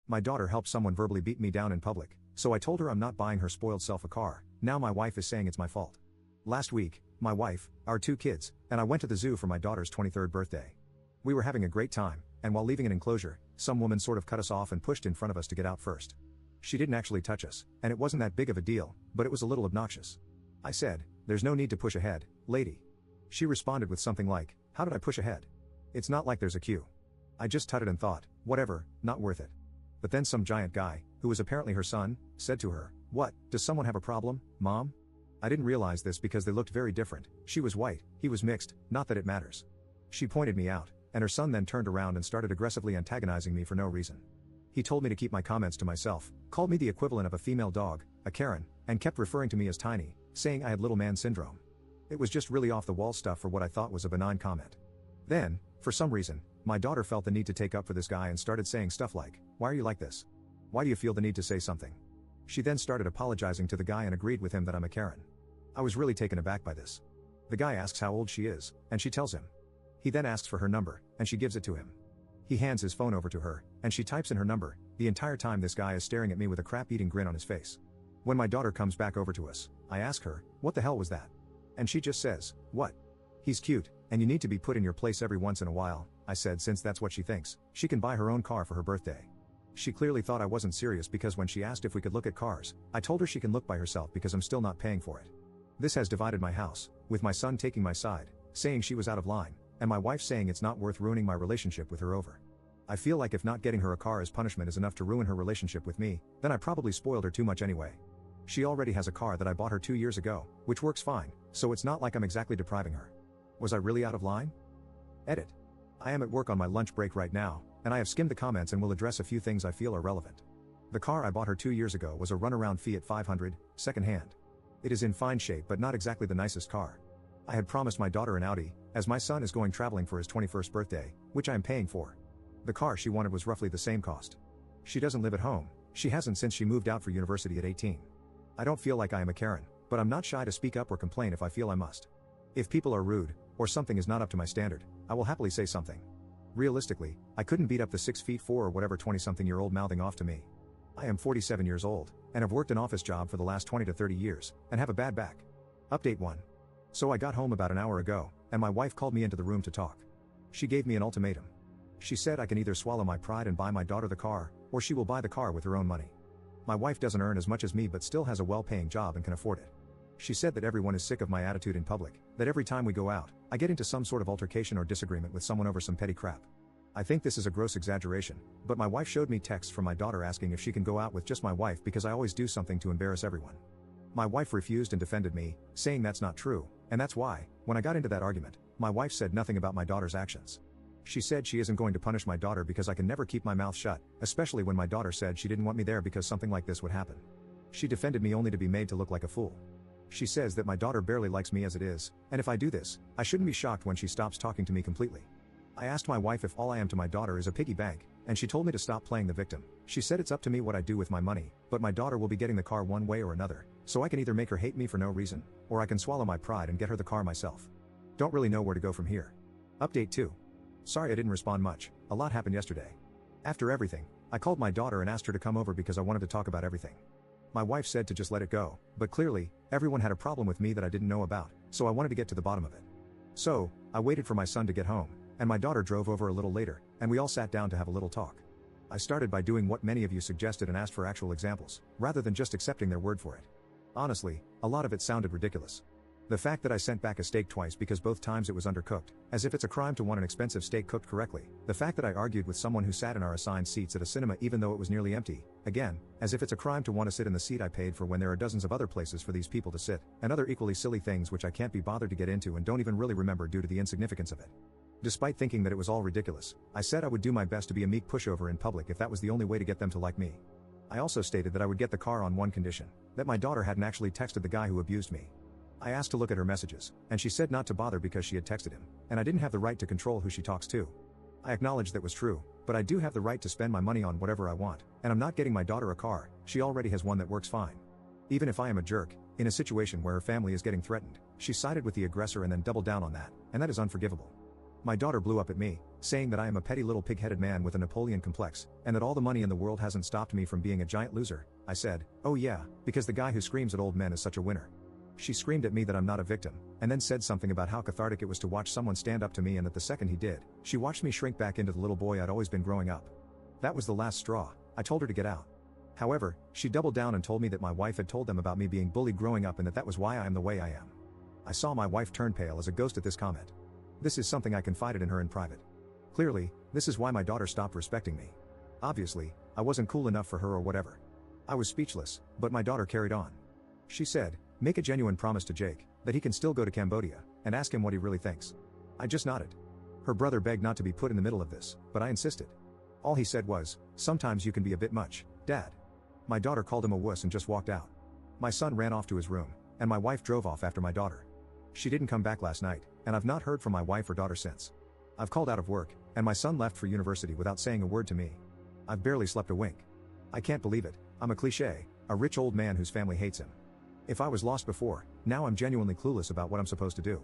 My daughter helped someone verbally beat me down in public, so I told her I'm not buying her spoiled self a car. Now my wife is saying it's my fault. Last week, my wife, our 2 kids, and I went to the zoo for my daughter's 23rd birthday. We were having a great time, and while leaving an enclosure, some woman sort of cut us off and pushed in front of us to get out first. She didn't actually touch us, and it wasn't that big of a deal, but it was a little obnoxious. I said, "There's no need to push ahead, lady." She responded with something like, "How did I push ahead? It's not like there's a queue." I just tutted and thought, whatever, not worth it. But then some giant guy, who was apparently her son, said to her, "What, does someone have a problem, Mom?" I didn't realize this because they looked very different. She was white, he was mixed, not that it matters. She pointed me out, and her son then turned around and started aggressively antagonizing me for no reason. He told me to keep my comments to myself, called me the equivalent of a female dog, a Karen, and kept referring to me as tiny, saying I had little man syndrome. It was just really off-the-wall stuff for what I thought was a benign comment. Then, for some reason, my daughter felt the need to take up for this guy and started saying stuff like, "Why are you like this? Why do you feel the need to say something?" She then started apologizing to the guy and agreed with him that I'm a Karen. I was really taken aback by this. The guy asks how old she is, and she tells him. He then asks for her number, and she gives it to him. He hands his phone over to her, and she types in her number. The entire time this guy is staring at me with a crap-eating grin on his face. When my daughter comes back over to us, I ask her, "What the hell was that?" And she just says, "What? He's cute, and you need to be put in your place every once in a while." I said since that's what she thinks, she can buy her own car for her birthday. She clearly thought I wasn't serious because when she asked if we could look at cars, I told her she can look by herself because I'm still not paying for it. This has divided my house, with my son taking my side, saying she was out of line, and my wife saying it's not worth ruining my relationship with her over. I feel like if not getting her a car as punishment is enough to ruin her relationship with me, then I probably spoiled her too much anyway. She already has a car that I bought her 2 years ago, which works fine, so it's not like I'm exactly depriving her. Was I really out of line? Edit. I am at work on my lunch break right now, and I have skimmed the comments and will address a few things I feel are relevant. The car I bought her 2 years ago was a runaround Fiat 500, second-hand. It is in fine shape but not exactly the nicest car. I had promised my daughter an Audi, as my son is going traveling for his 21st birthday, which I am paying for. The car she wanted was roughly the same cost. She doesn't live at home, she hasn't since she moved out for university at 18. I don't feel like I am a Karen, but I'm not shy to speak up or complain if I feel I must. If people are rude, or something is not up to my standard, I will happily say something. Realistically, I couldn't beat up the 6'4" or whatever 20-something-year-old mouthing off to me. I am 47 years old, and have worked an office job for the last 20 to 30 years, and have a bad back. Update 1. So I got home about an hour ago, and my wife called me into the room to talk. She gave me an ultimatum. She said I can either swallow my pride and buy my daughter the car, or she will buy the car with her own money. My wife doesn't earn as much as me but still has a well-paying job and can afford it. She said that everyone is sick of my attitude in public, that every time we go out, I get into some sort of altercation or disagreement with someone over some petty crap. I think this is a gross exaggeration, but my wife showed me texts from my daughter asking if she can go out with just my wife because I always do something to embarrass everyone. My wife refused and defended me, saying that's not true, and that's why, when I got into that argument, my wife said nothing about my daughter's actions. She said she isn't going to punish my daughter because I can never keep my mouth shut, especially when my daughter said she didn't want me there because something like this would happen. She defended me only to be made to look like a fool. She says that my daughter barely likes me as it is, and if I do this, I shouldn't be shocked when she stops talking to me completely. I asked my wife if all I am to my daughter is a piggy bank, and she told me to stop playing the victim. She said it's up to me what I do with my money, but my daughter will be getting the car one way or another, so I can either make her hate me for no reason, or I can swallow my pride and get her the car myself. Don't really know where to go from here. Update 2. Sorry I didn't respond much, a lot happened yesterday. After everything, I called my daughter and asked her to come over because I wanted to talk about everything. My wife said to just let it go, but clearly, everyone had a problem with me that I didn't know about, so I wanted to get to the bottom of it. So, I waited for my son to get home, and my daughter drove over a little later, and we all sat down to have a little talk. I started by doing what many of you suggested and asked for actual examples, rather than just accepting their word for it. Honestly, a lot of it sounded ridiculous. The fact that I sent back a steak twice because both times it was undercooked, as if it's a crime to want an expensive steak cooked correctly. The fact that I argued with someone who sat in our assigned seats at a cinema even though it was nearly empty, again, as if it's a crime to want to sit in the seat I paid for when there are dozens of other places for these people to sit, and other equally silly things which I can't be bothered to get into and don't even really remember due to the insignificance of it. Despite thinking that it was all ridiculous, I said I would do my best to be a meek pushover in public if that was the only way to get them to like me. I also stated that I would get the car on one condition, that my daughter hadn't actually texted the guy who abused me. I asked to look at her messages, and she said not to bother because she had texted him, and I didn't have the right to control who she talks to. I acknowledged that was true, but I do have the right to spend my money on whatever I want, and I'm not getting my daughter a car, she already has one that works fine. Even if I am a jerk, in a situation where her family is getting threatened, she sided with the aggressor and then doubled down on that, and that is unforgivable. My daughter blew up at me, saying that I am a petty little pig-headed man with a Napoleon complex, and that all the money in the world hasn't stopped me from being a giant loser. I said, "Oh yeah, because the guy who screams at old men is such a winner." She screamed at me that I'm not a victim, and then said something about how cathartic it was to watch someone stand up to me, and that the second he did, she watched me shrink back into the little boy I'd always been growing up. That was the last straw. I told her to get out. However, she doubled down and told me that my wife had told them about me being bullied growing up and that was why I am the way I am. I saw my wife turn pale as a ghost at this comment. This is something I confided in her in private. Clearly, this is why my daughter stopped respecting me. Obviously, I wasn't cool enough for her or whatever. I was speechless, but my daughter carried on. She said, "Make a genuine promise to Jake, that he can still go to Cambodia, and ask him what he really thinks." I just nodded. Her brother begged not to be put in the middle of this, but I insisted. All he said was, "Sometimes you can be a bit much, Dad." My daughter called him a wuss and just walked out. My son ran off to his room, and my wife drove off after my daughter. She didn't come back last night, and I've not heard from my wife or daughter since. I've called out of work, and my son left for university without saying a word to me. I've barely slept a wink. I can't believe it. I'm a cliché, a rich old man whose family hates him. If I was lost before, now I'm genuinely clueless about what I'm supposed to do.